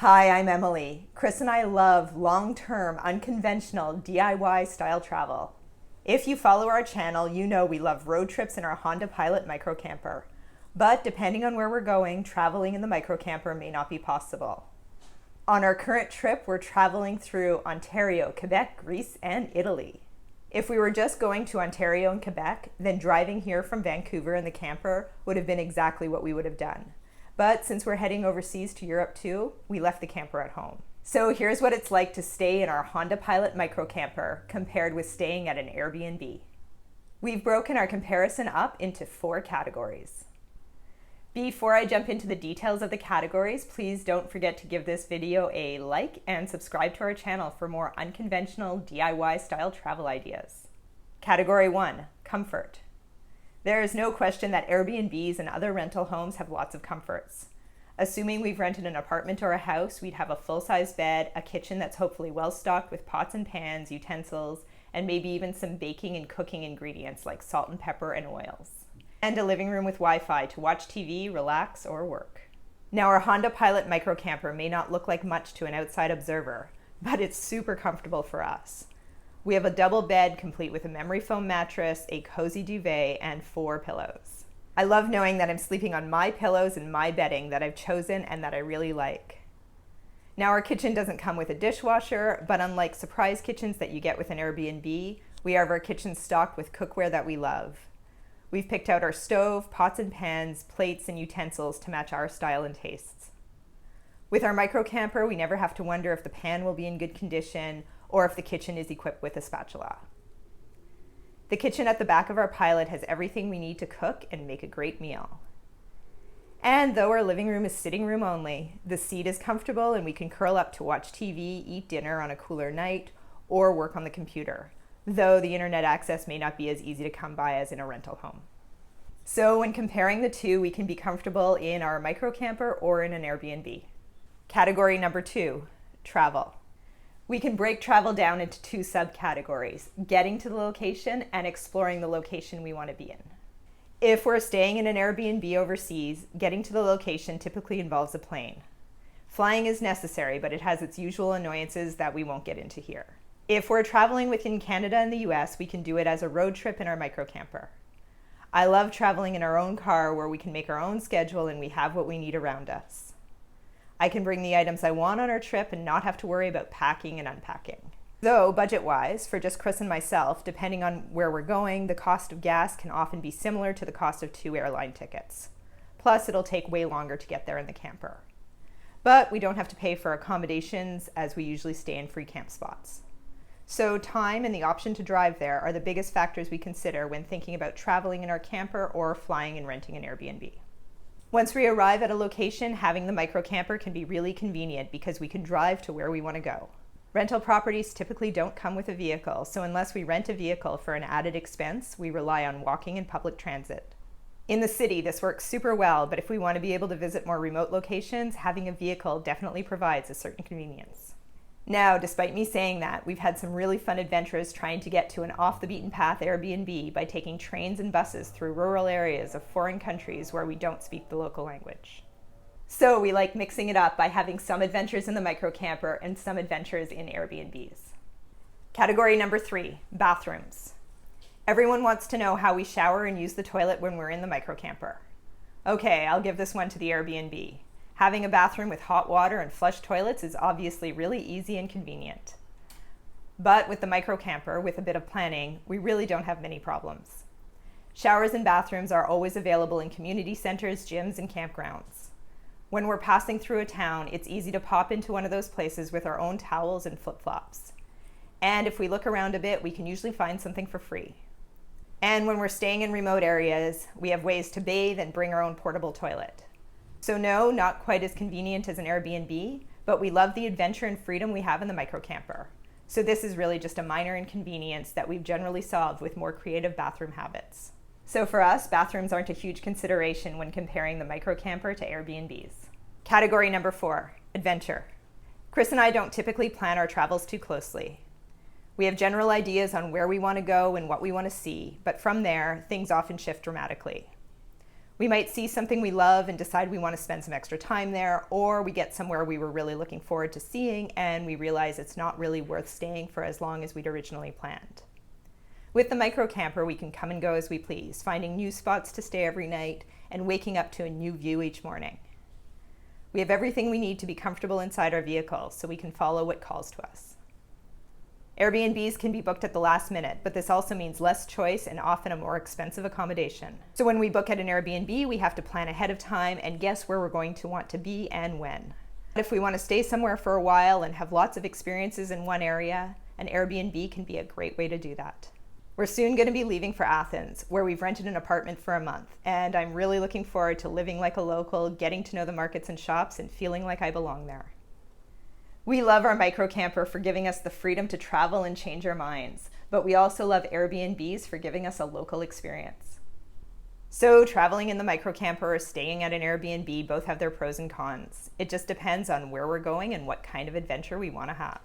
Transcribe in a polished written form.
Hi, I'm Emily. Chris and I love long-term, unconventional DIY style travel. If you follow our channel, you know we love road trips in our Honda Pilot microcamper. But depending on where we're going, traveling in the microcamper may not be possible. On our current trip, we're traveling through Ontario, Quebec, Greece, and Italy. If we were just going to Ontario and Quebec, then driving here from Vancouver in the camper would have been exactly what we would have done. But since we're heading overseas to Europe too, we left the camper at home. So here's what it's like to stay in our Honda Pilot microcamper compared with staying at an Airbnb. We've broken our comparison up into 4 categories. Before I jump into the details of the categories, please don't forget to give this video a like and subscribe to our channel for more unconventional DIY style travel ideas. Category 1, comfort. There is no question that Airbnbs and other rental homes have lots of comforts. Assuming we've rented an apartment or a house, we'd have a full-size bed, a kitchen that's hopefully well-stocked with pots and pans, utensils, and maybe even some baking and cooking ingredients like salt and pepper and oils. And a living room with Wi-Fi to watch TV, relax, or work. Now, our Honda Pilot microcamper may not look like much to an outside observer, but it's super comfortable for us. We have a double bed complete with a memory foam mattress, a cozy duvet, and 4 pillows. I love knowing that I'm sleeping on my pillows and my bedding that I've chosen and that I really like. Now, our kitchen doesn't come with a dishwasher, but unlike surprise kitchens that you get with an Airbnb, we have our kitchen stocked with cookware that we love. We've picked out our stove, pots and pans, plates, and utensils to match our style and tastes. With our microcamper, we never have to wonder if the pan will be in good condition or if the kitchen is equipped with a spatula. The kitchen at the back of our Pilot has everything we need to cook and make a great meal. And though our living room is sitting room only, the seat is comfortable and we can curl up to watch TV, eat dinner on a cooler night, or work on the computer, though the internet access may not be as easy to come by as in a rental home. So when comparing the two, we can be comfortable in our microcamper or in an Airbnb. Category number 2, travel. We can break travel down into 2 subcategories, getting to the location and exploring the location we want to be in. If we're staying in an Airbnb overseas, getting to the location typically involves a plane. Flying is necessary, but it has its usual annoyances that we won't get into here. If we're traveling within Canada and the US, we can do it as a road trip in our microcamper. I love traveling in our own car where we can make our own schedule and we have what we need around us. I can bring the items I want on our trip and not have to worry about packing and unpacking. Though, budget-wise, for just Chris and myself, depending on where we're going, the cost of gas can often be similar to the cost of 2 airline tickets. Plus, it'll take way longer to get there in the camper. But we don't have to pay for accommodations as we usually stay in free camp spots. So time and the option to drive there are the biggest factors we consider when thinking about traveling in our camper or flying and renting an Airbnb. Once we arrive at a location, having the microcamper can be really convenient because we can drive to where we want to go. Rental properties typically don't come with a vehicle, so unless we rent a vehicle for an added expense, we rely on walking and public transit. In the city, this works super well, but if we want to be able to visit more remote locations, having a vehicle definitely provides a certain convenience. Now, despite me saying that, we've had some really fun adventures trying to get to an off-the-beaten-path Airbnb by taking trains and buses through rural areas of foreign countries where we don't speak the local language. So we like mixing it up by having some adventures in the microcamper and some adventures in Airbnbs. Category number 3, bathrooms. Everyone wants to know how we shower and use the toilet when we're in the microcamper. Okay, I'll give this one to the Airbnb. Having a bathroom with hot water and flush toilets is obviously really easy and convenient. But with the microcamper, with a bit of planning, we really don't have many problems. Showers and bathrooms are always available in community centers, gyms, and campgrounds. When we're passing through a town, it's easy to pop into one of those places with our own towels and flip-flops. And if we look around a bit, we can usually find something for free. And when we're staying in remote areas, we have ways to bathe and bring our own portable toilet. So no, not quite as convenient as an Airbnb, but we love the adventure and freedom we have in the microcamper. So this is really just a minor inconvenience that we've generally solved with more creative bathroom habits. So for us, bathrooms aren't a huge consideration when comparing the microcamper to Airbnbs. Category number 4, adventure. Chris and I don't typically plan our travels too closely. We have general ideas on where we want to go and what we want to see, but from there, things often shift dramatically. We might see something we love and decide we want to spend some extra time there, or we get somewhere we were really looking forward to seeing and we realize it's not really worth staying for as long as we'd originally planned. With the microcamper, we can come and go as we please, finding new spots to stay every night and waking up to a new view each morning. We have everything we need to be comfortable inside our vehicle, so we can follow what calls to us. Airbnbs can be booked at the last minute, but this also means less choice and often a more expensive accommodation. So when we book at an Airbnb, we have to plan ahead of time and guess where we're going to want to be and when. If we want to stay somewhere for a while and have lots of experiences in one area, an Airbnb can be a great way to do that. We're soon going to be leaving for Athens, where we've rented an apartment for a month, and I'm really looking forward to living like a local, getting to know the markets and shops, and feeling like I belong there. We love our microcamper for giving us the freedom to travel and change our minds, but we also love Airbnbs for giving us a local experience. So traveling in the microcamper or staying at an Airbnb both have their pros and cons. It just depends on where we're going and what kind of adventure we want to have.